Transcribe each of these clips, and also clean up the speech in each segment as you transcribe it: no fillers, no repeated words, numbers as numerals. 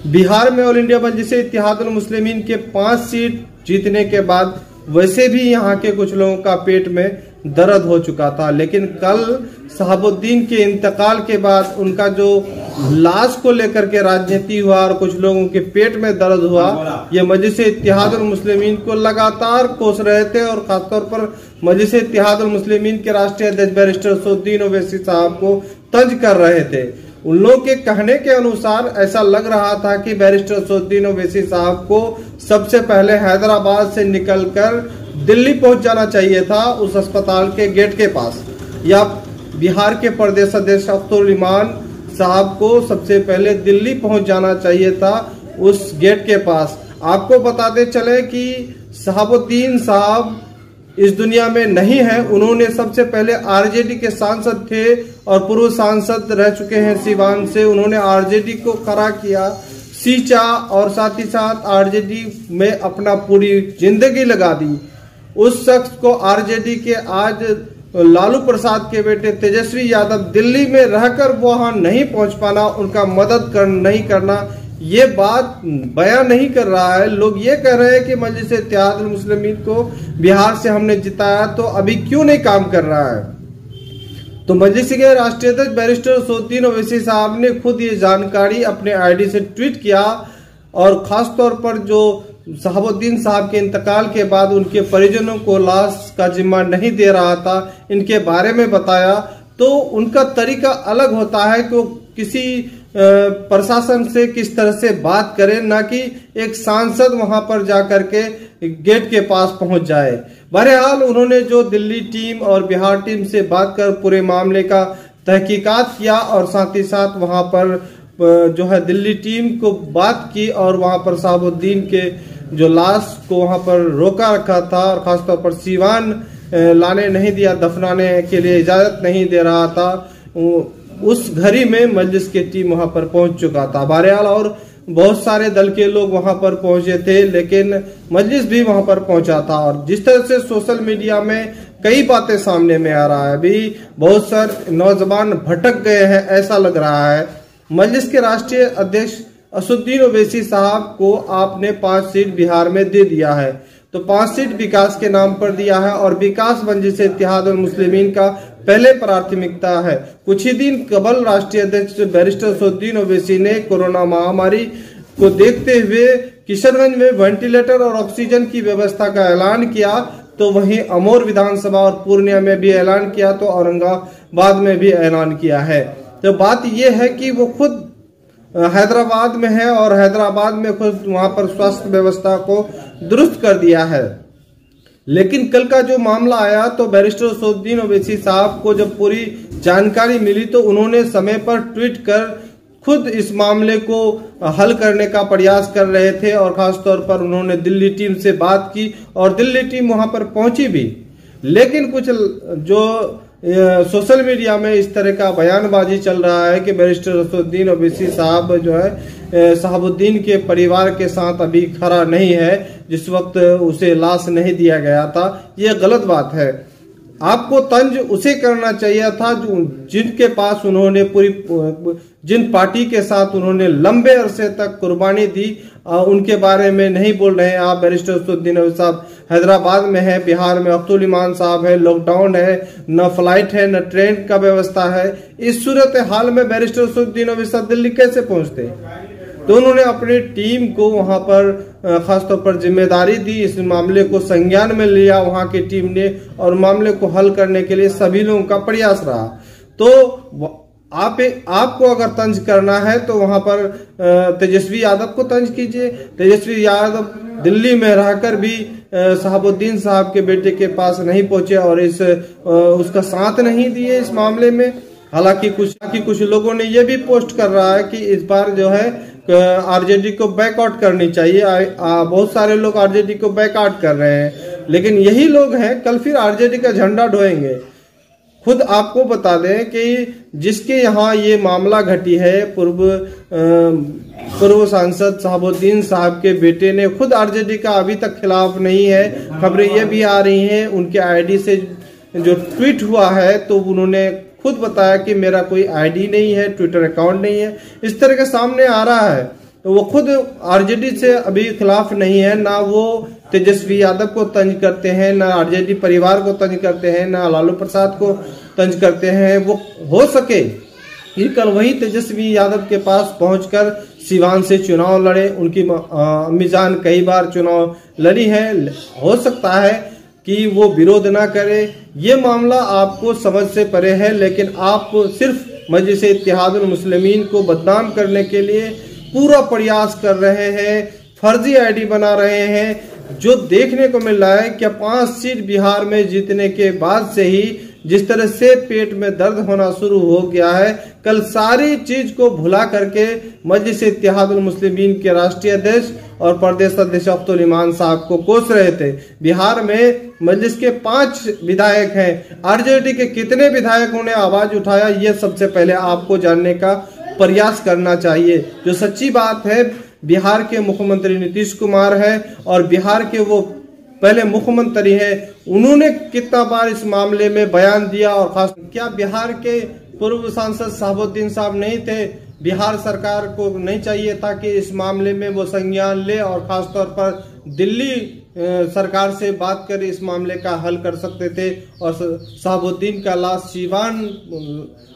बिहार में all India मजलिस इत्तेहादुल मुस्लिमीन के 5 seat जीतने के बाद वैसे भी यहाँ के कुछ लोगों का पेट में दर्द हो चुका था, लेकिन कल शहाबुद्दीन के इंतकाल के बाद उनका जो लाश को लेकर के राजनीति हुआ और कुछ लोगों के पेट में दर्द हुआ, ये मजलिस इत्तेहादुल मुस्लिमीन को लगातार कोस रहे थे और खासतौर पर मजलिस इत्तेहादुल मुस्लिमीन के राष्ट्रीय अध्यक्ष बैरिस्टर असदुद्दीन ओवैसी साहब को तंज कर रहे थे। उन लोगों के कहने के अनुसार ऐसा लग रहा था कि बैरिस्टर असदुद्दीन ओवैसी साहब को सबसे पहले हैदराबाद से निकलकर दिल्ली पहुंच जाना चाहिए था, उस अस्पताल के गेट के पास, या बिहार के प्रदेश अध्यक्ष अब्दुल रहमान साहब को सबसे पहले दिल्ली पहुंच जाना चाहिए था उस गेट के पास। आपको बताते चले कि शहाबुद्दीन साहब इस दुनिया में नहीं है। उन्होंने सबसे पहले आरजेडी के सांसद थे और पूर्व सांसद रह चुके हैं सीवान से। उन्होंने आरजेडी को खड़ा किया, सींचा और साथ ही साथ आरजेडी में अपना पूरी जिंदगी लगा दी। उस शख्स को आरजेडी के आज लालू प्रसाद के बेटे तेजस्वी यादव दिल्ली में रहकर वहां नहीं पहुंच पाना, उनका मदद नहीं करना, ये बात बयान नहीं कर रहा है। लोग ये कह रहे हैं कि मजलिस इत्तेहादुल मुस्लिमीन को बिहार से हमने जिताया तो अभी क्यों नहीं काम कर रहा है। तो मजलिस के राष्ट्रीय अध्यक्ष बैरिस्टर असदुद्दीन ओवैसी साहब ने खुद ये जानकारी अपने आईडी से ट्वीट किया और खास तौर पर जो शहाबुद्दीन साहब के इंतकाल के बाद उनके परिजनों को लाश का जिम्मा नहीं दे रहा था, इनके बारे में बताया। तो उनका तरीका अलग होता है कि वो किसी प्रशासन से किस तरह से बात करें, ना कि एक सांसद वहां पर जाकर के गेट के पास पहुंच जाए। बहरहाल उन्होंने जो दिल्ली टीम और बिहार टीम से बात कर पूरे मामले का तहकीकात किया और साथ ही साथ वहां पर जो है दिल्ली टीम को बात की और वहां पर शहाबुद्दीन के जो लाश को वहां पर रोका रखा था और खासतौर पर सीवान लाने नहीं दिया, दफनाने के लिए इजाजत नहीं दे रहा था, उस घड़ी में मजलिस की टीम वहां पर पहुंच चुका था। बहरहाल और बहुत सारे दल के लोग वहां पर पहुंचे थे, लेकिन मजलिस भी वहां पर पहुंचा था। और जिस तरह से सोशल मीडिया में कई बातें सामने में आ रहा है, अभी बहुत सारे नौजवान भटक गए हैं ऐसा लग रहा है। मजलिस के राष्ट्रीय अध्यक्ष असदुद्दीन ओवैसी साहब को आपने 5 सीट बिहार में दे दिया है, तो 5 सीट विकास के नाम पर दिया है और विकास मजलिस इत्तेहादुल मुस्लिमीन का पहले प्राथमिकता है। कुछ ही दिन कबल राष्ट्रीय अध्यक्ष बैरिस्टर असदुद्दीन ओवैसी ने कोरोना महामारी को देखते हुए किशनगंज में वेंटिलेटर और ऑक्सीजन की व्यवस्था का ऐलान किया, तो वहीं अमोर विधानसभा और पूर्णिया में भी ऐलान किया, तो औरंगाबाद में भी ऐलान किया है। तो बात यह है कि वो खुद हैदराबाद में है और हैदराबाद में खुद वहां पर स्वास्थ्य व्यवस्था को दुरुस्त कर दिया है। लेकिन कल का जो मामला आया तो बैरिस्टर असदुद्दीन ओवैसी साहब को जब पूरी जानकारी मिली तो उन्होंने समय पर ट्वीट कर खुद इस मामले को हल करने का प्रयास कर रहे थे और खासतौर पर उन्होंने दिल्ली टीम से बात की और दिल्ली टीम वहां पर पहुंची भी। लेकिन कुछ जो सोशल मीडिया में इस तरह का बयानबाजी चल रहा है कि बैरिस्टर असदुद्दीन ओवैसी साहब जो है शहाबुद्दीन के परिवार के साथ अभी खड़ा नहीं है, जिस वक्त उसे लाश नहीं दिया गया था, ये गलत बात है। आपको तंज उसे करना चाहिए था जिनके पास उन्होंने जिन पार्टी के साथ उन्होंने लंबे अरसे तक कुर्बानी दी, उनके बारे में नहीं बोल रहे हैं आप। बैरिस्टर असदुद्दीन ओवैसी साहब हैदराबाद में है, बिहार में अब्दुल रहमान साहब है, लॉकडाउन है, न फ्लाइट है, न ट्रेन का व्यवस्था है। इस सूरत हाल में बैरिस्टर असदुद्दीन ओवैसी साहब दिल्ली कैसे पहुंचते? तो उन्होंने अपनी टीम को वहां पर खासतौर पर जिम्मेदारी दी, इस मामले को संज्ञान में लिया वहां की टीम ने और मामले को हल करने के लिए सभी लोगों का प्रयास रहा। तो आपको अगर तंज करना है तो वहां पर तेजस्वी यादव को तंज कीजिए। तेजस्वी यादव दिल्ली में रहकर भी शहाबुद्दीन साहब के बेटे के पास नहीं पहुंचे और उसका साथ नहीं दिए इस मामले में। हालांकि कुछ लोगों ने यह भी पोस्ट कर रहा है कि इस बार जो है आरजेडी को बैकआउट करनी चाहिए। बहुत सारे लोग आरजेडी को बैकआउट कर रहे हैं, लेकिन यही लोग हैं कल फिर आरजेडी का झंडा ढोएंगे। खुद आपको बता दें कि जिसके यहाँ ये मामला घटी है, पूर्व सांसद शहाबुद्दीन साहब के बेटे ने खुद आरजेडी का अभी तक खिलाफ नहीं है। खबरें ये भी आ रही हैं उनके आईडी से जो ट्वीट हुआ है तो उन्होंने खुद बताया कि मेरा कोई आईडी नहीं है, ट्विटर अकाउंट नहीं है, इस तरह के सामने आ रहा है। तो वो खुद आरजेडी से अभी खिलाफ नहीं है, ना वो तेजस्वी यादव को तंज करते हैं, ना आरजेडी परिवार को तंज करते हैं, ना लालू प्रसाद को तंज करते हैं। वो हो सके कि कल वही तेजस्वी यादव के पास पहुंचकर सिवान से चुनाव लड़े। उनकी अम्मीजान कई बार चुनाव लड़ी है, हो सकता है कि वो विरोध ना करे। ये मामला आपको समझ से परे है, लेकिन आप सिर्फ मजलिस इत्तेहादुल मुस्लिमीन को बदनाम करने के लिए पूरा प्रयास कर रहे हैं, फर्जी आईडी बना रहे हैं। जो देखने को मिल रहा है कि 5 सीट बिहार में जीतने के बाद से ही जिस तरह से पेट में दर्द होना शुरू हो गया है, कल सारी चीज को भुला करके मजलिस इत्तेहादुल मुस्लिमीन के राष्ट्रीय अध्यक्ष और प्रदेश अध्यक्ष अब्दुल ईमान साहब को कोस रहे थे। बिहार में मजलिस के 5 विधायक हैं, आरजेडी के कितने विधायकों ने आवाज उठाया, ये सबसे पहले आपको जानने का प्रयास करना चाहिए। जो सच्ची बात है, बिहार के मुख्यमंत्री नीतीश कुमार है और बिहार के वो पहले मुख्यमंत्री है, उन्होंने कितना बार इस मामले में बयान दिया। और खास क्या बिहार के पूर्व सांसद शहाबुद्दीन साहब नहीं थे? बिहार सरकार को नहीं चाहिए था कि इस मामले में वो संज्ञान ले और खासतौर पर दिल्ली सरकार से बात कर इस मामले का हल कर सकते थे और शहाबुद्दीन का लाश सिवान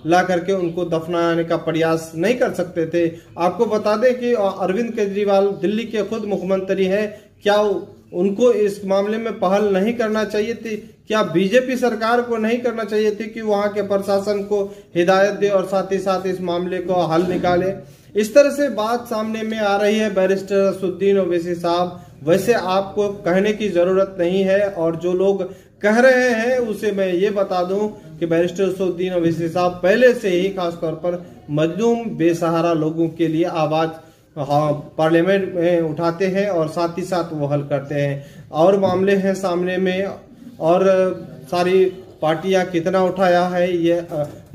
ला करके उनको दफनाने का प्रयास नहीं कर सकते थे? आपको बता दें कि अरविंद केजरीवाल दिल्ली के खुद मुख्यमंत्री हैं, क्या उनको इस मामले में पहल नहीं करना चाहिए थी? क्या बीजेपी सरकार को नहीं करना चाहिए थी कि वहां के प्रशासन को हिदायत दे और साथ ही साथ इस मामले को हल निकाले? इस तरह से बात सामने में आ रही है बैरिस्टर असदुद्दीन ओवैसी साहब। वैसे आपको कहने की जरूरत नहीं है, और जो लोग कह रहे हैं उसे मैं ये बता दूं कि बैरिस्टर असदुद्दीन ओवैसी साहब पहले से ही खासतौर पर मजलूम बेसहारा लोगों के लिए आवाज पार्लियामेंट में उठाते हैं और साथ ही साथ वो हल करते हैं। और मामले हैं सामने में, और सारी पार्टियां कितना उठाया है, ये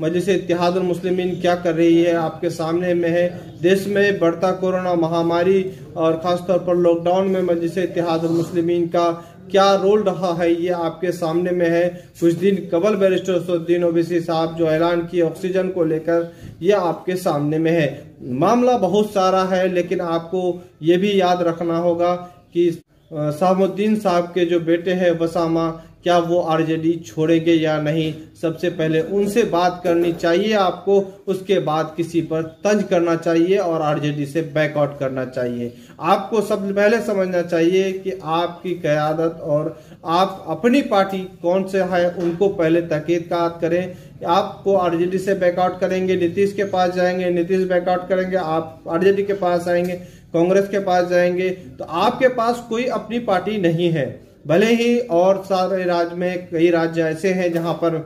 मजलिस इत्तेहादुल मुस्लिमीन क्या कर रही है आपके सामने में है। देश में बढ़ता कोरोना महामारी और खासतौर पर लॉकडाउन में मजलिस इत्तेहादुल मुस्लिमीन का क्या रोल रहा है, ये आपके सामने में है। कुछ दिन कबल बैरिस्टर असदुद्दीन ओवैसी साहब जो ऐलान किए ऑक्सीजन को लेकर, ये आपके सामने में है। मामला बहुत सारा है, लेकिन आपको ये भी याद रखना होगा कि शहाबुद्दीन साहब के जो बेटे हैं वसामा, क्या वो आरजेडी छोड़ेंगे या नहीं? सबसे पहले उनसे बात करनी चाहिए आपको, उसके बाद किसी पर तंज करना चाहिए और आरजेडी से बैकआउट करना चाहिए। आपको सबसे पहले समझना चाहिए कि आपकी क़यादत और आप अपनी पार्टी कौन से है उनको पहले तहकीकात करें। आपको आरजेडी से बैकआउट करेंगे, नीतीश के पास जाएंगे, नीतीश बैकआउट करेंगे, आप आरजेडी के पास आएंगे, कांग्रेस के पास जाएंगे, तो आपके पास कोई अपनी पार्टी नहीं है। भले ही और सारे राज्य में कई राज्य ऐसे हैं जहां पर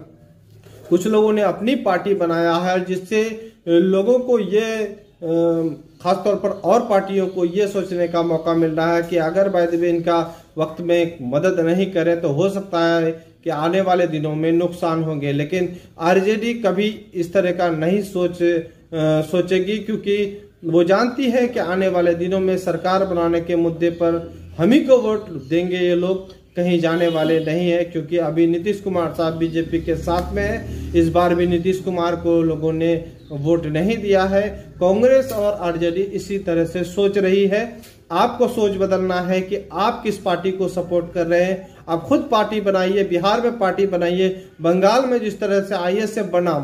कुछ लोगों ने अपनी पार्टी बनाया है, जिससे लोगों को ये खासतौर पर और पार्टियों को ये सोचने का मौका मिल रहा है कि अगर वैद्य इनका वक्त में मदद नहीं करे तो हो सकता है कि आने वाले दिनों में नुकसान होंगे। लेकिन आरजेडी कभी इस तरह का नहीं सोचेगी, क्योंकि वो जानती है कि आने वाले दिनों में सरकार बनाने के मुद्दे पर हम ही को वोट देंगे, ये लोग कहीं जाने वाले नहीं है। क्योंकि अभी नीतीश कुमार साहब बीजेपी के साथ में है, इस बार भी नीतीश कुमार को लोगों ने वोट नहीं दिया है। कांग्रेस और आरजेडी इसी तरह से सोच रही है। आपको सोच बदलना है कि आप किस पार्टी को सपोर्ट कर रहे हैं। आप खुद पार्टी बनाइए, बिहार में पार्टी बनाइए। बंगाल में जिस तरह से आईएसएफ बना,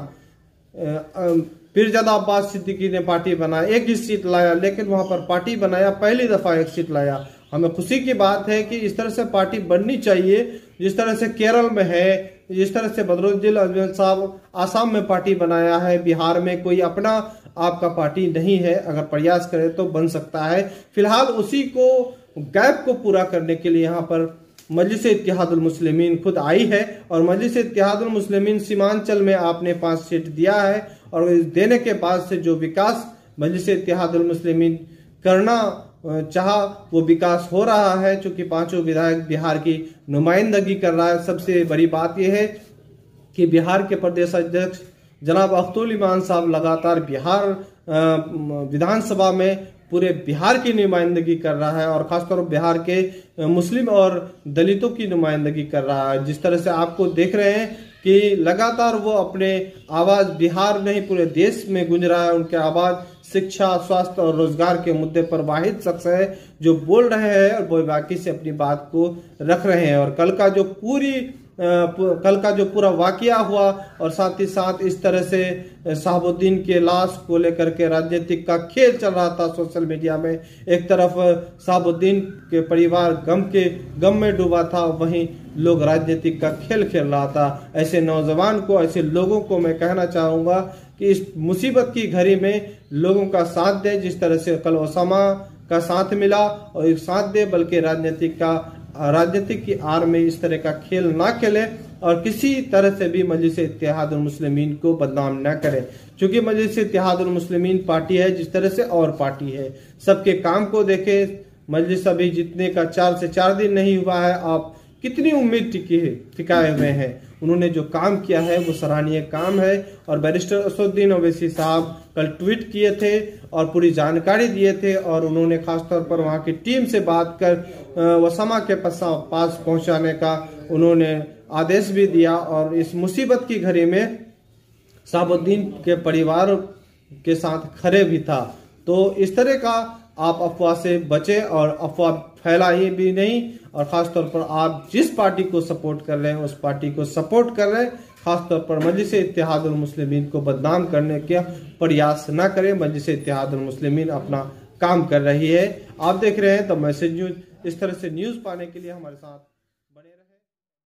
पीरजादा अब्बास सिद्दीकी ने पार्टी बनाया, 1 ही सीट लाया, लेकिन वहां पर पार्टी बनाया, पहली दफा 1 सीट लाया। हमें खुशी की बात है कि इस तरह से पार्टी बननी चाहिए, जिस तरह से केरल में है, जिस तरह से बदरुद्दीन अजमल साहब आसाम में पार्टी बनाया है। बिहार में कोई अपना आपका पार्टी नहीं है, अगर प्रयास करे तो बन सकता है। फिलहाल उसी को गैप को पूरा करने के लिए यहाँ पर मजलिस इत्तेहादुल मुस्लिमीन खुद आई है, और मजलिस इत्तेहादुल मुस्लिमीन सीमांचल में आपने 5 सीट दिया है, और देने के बाद से जो विकास मजलिस इत्तेहादुल मुस्लिमीन करना चाहा वो विकास हो रहा है। चूंकि 5 विधायक बिहार की नुमाइंदगी कर रहा है। सबसे बड़ी बात यह है कि बिहार के प्रदेश अध्यक्ष जनाब अब्दुल ईमान साहब लगातार बिहार विधानसभा में पूरे बिहार की नुमाइंदगी कर रहा है, और खासतौर पर बिहार के मुस्लिम और दलितों की नुमाइंदगी कर रहा है। जिस तरह से आपको देख रहे हैं कि लगातार वो अपने आवाज बिहार नहीं पूरे देश में गूंज रहा है। उनके आवाज शिक्षा, स्वास्थ्य और रोजगार के मुद्दे पर वाहिद शख्स है जो बोल रहे हैं और वो बाकी से अपनी बात को रख रहे हैं। और कल का जो पूरा वाकया हुआ और साथ ही साथ इस तरह से शहाबुद्दीन के लाश को लेकर के राजनीतिक का खेल चल रहा था सोशल मीडिया में। एक तरफ शहाबुद्दीन के परिवार गम में डूबा था, वहीं लोग राजनीतिक का खेल खेल रहा था। ऐसे नौजवान को, ऐसे लोगों को मैं कहना चाहूंगा कि इस मुसीबत की घड़ी में लोगों का साथ दे, जिस तरह से कल ओसामा का साथ मिला, और एक साथ दे, बल्कि राजनीतिक की आड़ में इस तरह का खेल ना खेले और किसी तरह से भी मजलिस इत्तेहादुल मुस्लिमीन को बदनाम न करे। क्योंकि मजलिस इत्तेहादुल मुस्लिमीन पार्टी है जिस तरह से और पार्टी है, सबके काम को देखे। मजलिस अभी जीतने का 4 से 4 दिन नहीं हुआ है, आप कितनी उम्मीद टिकाए हुए हैं। उन्होंने जो काम किया है वो सराहनीय काम है। और बैरिस्टर असदुद्दीन ओवैसी साहब कल ट्वीट किए थे और पूरी जानकारी दिए थे, और उन्होंने खासतौर पर वहां की टीम से बात कर ओसामा के पास पहुंचाने का उन्होंने आदेश भी दिया। और इस मुसीबत की घड़ी में शहाबुद्दीन के परिवार के साथ खड़े भी था। तो इस तरह का आप अफवाह से बचे और अफवाह फैलाइए भी नहीं। और खासतौर पर आप जिस पार्टी को सपोर्ट कर रहे हैं उस पार्टी को सपोर्ट कर रहे हैं। खासतौर पर मजलिस इत्तेहादुल मुस्लिमीन को बदनाम करने का प्रयास न करें। मजलिस इत्तेहादुल मुस्लिमीन अपना काम कर रही है। आप देख रहे हैं द मैसेज न्यूज। इस तरह से न्यूज पाने के लिए हमारे साथ